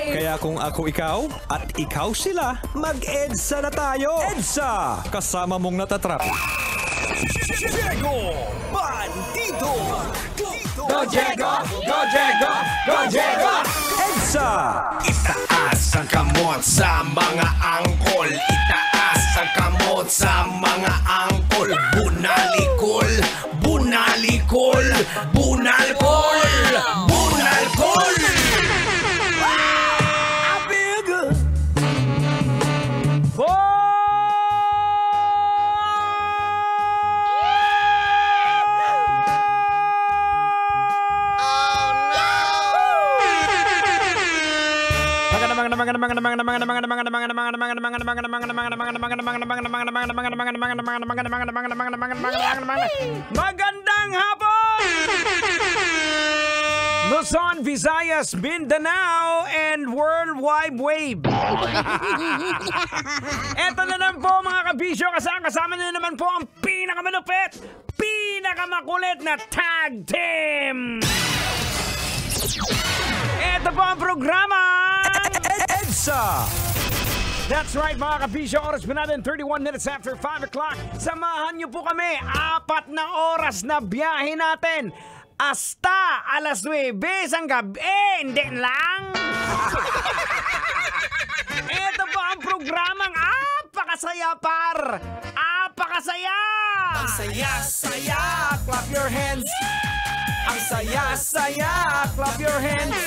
Kaya kung ako ikaw at ikaw sila, mag-EDSA na tayo! EDSA! Kasama mong natatrap. Diego Bandido! Go Diego! Go Diego! Go Diego! EDSA! Itaas ang kamot sa mga angkol. Itaas ang kamot sa mga angkol. Bunalikol! Bunalikol! Bunalkol! Bunalkol! Magandang hapon! Luzon, Visayas, Mindanao, and World Wide Web. Eto na naman po mga kabisyo, kasama na naman po ang pinakamalupit, pinakamakulit na tag team. Eto po ang programa EDSA! That's right mga kabisyo, oras po natin 31 minutes after 5 o'clock. Samahan niyo po kami, 4 na oras na biyahe natin. Hasta alas 9 ang gabi. Hindi lang. Ito po ang programang apakasaya par. Apakasaya. Ang saya-saya, Clap your hands. Ang saya-saya, clap your hands.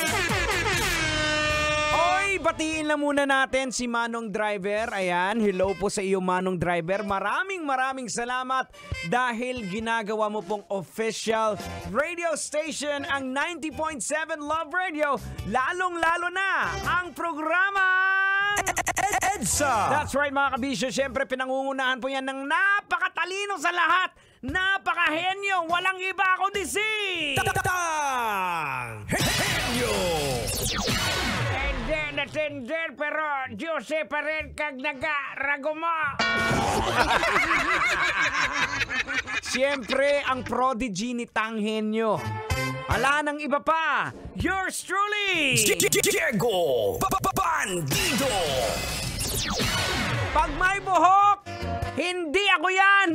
Oy, batiin lang muna natin si Manong Driver. Ayan, hello po sa iyo Manong Driver. Maraming salamat dahil ginagawa mo pong official radio station ang 90.7 Love Radio. Lalong-lalo na ang programa EDSA! That's right mga kabisyo. Siyempre pinangungunahan po yan ng napakatalino sa lahat. Napakahenyo. Walang iba kundi si Henyo! Natender pero Diyose pa rin kag naga-rago mo. Siyempre ang prodigy ni Tanghenyo. Ala nang iba pa. Yours truly, Diego Bandido! Pag may buhok, hindi ako yan.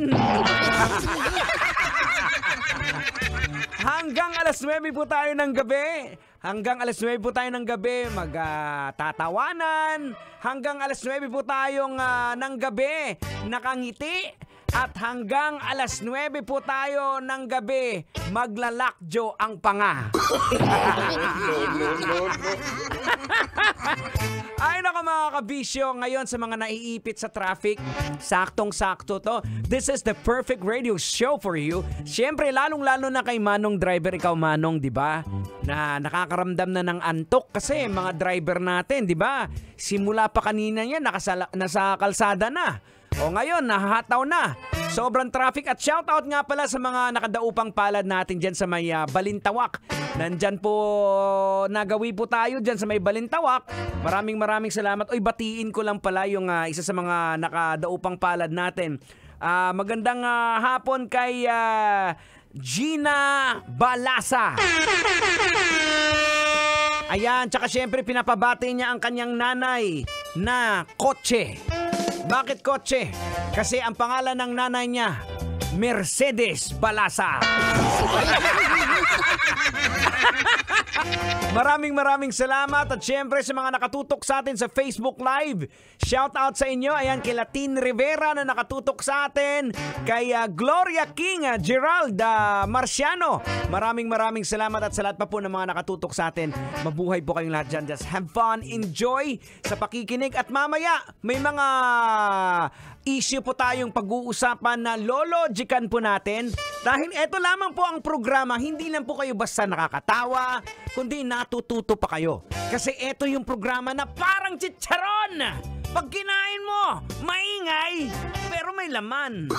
Hanggang alas 9 po tayo ng gabi. Hanggang alas 9 po tayo ng gabi magtatawanan. Hanggang alas 9 po tayong ng gabi nakangiti. At hanggang alas 9 po tayo ng gabi maglalakjo ang panga. Ay nako mga kabisyo, ngayon sa mga naiipit sa traffic, saktong-sakto to. This is the perfect radio show for you. Siyempre, lalong-lalo na kay Manong Driver, ikaw Manong, di ba? Na nakakaramdam na ng antok kasi mga driver natin, di ba? Simula pa kanina yan, nasa kalsada na. O ngayon, nahahataw na. Sobrang traffic at shoutout nga pala sa mga nakadaupang palad natin dyan sa may Balintawak. Nandyan po, nagawi po tayo dyan sa may Balintawak. Maraming salamat. Oy, batiin ko lang pala yung isa sa mga nakadaupang palad natin. Magandang hapon kay Gina Balasa. Ayan, tsaka syempre pinapabati niya ang kanyang nanay na Kotse. Bakit Kotse? Kasi ang pangalan ng nanay niya, Mercedes Balasa. Maraming salamat at syempre sa mga nakatutok sa atin sa Facebook Live. Shout out sa inyo. Ayan kay Latin Rivera na nakatutok sa atin. Kay Gloria King, Gerald Marciano. Maraming salamat at sa lahat pa po ng mga nakatutok sa atin. Mabuhay po kayong lahat dyan. Just have fun, enjoy sa pakikinig. At mamaya may mga issue po tayong pag-uusapan na lologican po natin. Dahil eto lamang po ang programa, hindi lang po kayo basta nakakatawa, kundi natututo pa kayo. Kasi eto yung programa na parang chicharon. Pag kinain mo, maingay, pero may laman.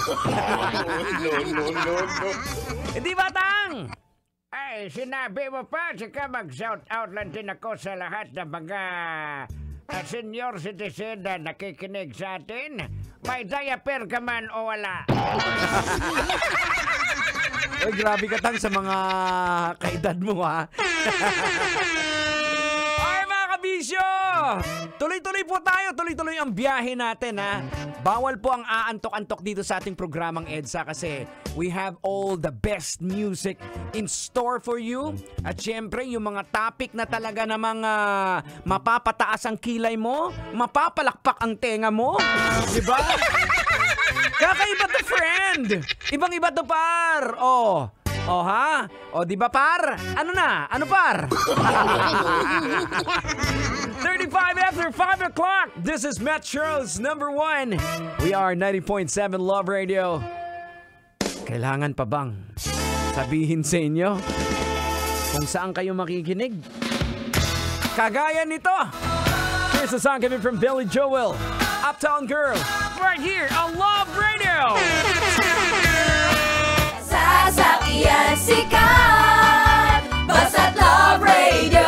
Di ba, Tang? Ay, sinabi mo pa, saka mag-shout out lang din ako sa lahat ng mga senior citizen na nakikinig sa atin. May diaper ka man o wala? Ay, grabe ka Tang sa mga kaedad mo ha. Ay mga kabisyo! Tuloy-tuloy po tayo. Tuloy-tuloy ang biyahe natin, ha? Bawal po ang aantok-antok dito sa ating programang EDSA kasi we have all the best music in store for you. At syempre, yung mga topic na talaga namang mapapataas ang kilay mo, mapapalakpak ang tenga mo. Diba? Kakaiba to, friend. Ibang-iba to, par. Oh, ha? O, di ba, par? Ano na? Ano, par? 35 after 5 o'clock. This is Metro's number 1. We are 90.7 Love Radio. Kailangan pa bang sabihin sa inyo kung saan kayo makikinig? Kagaya nito. Here's a song coming from Billy Joel, Uptown Girl, right here on Love Radio. Sasakyan sikat, basta't Love Radio.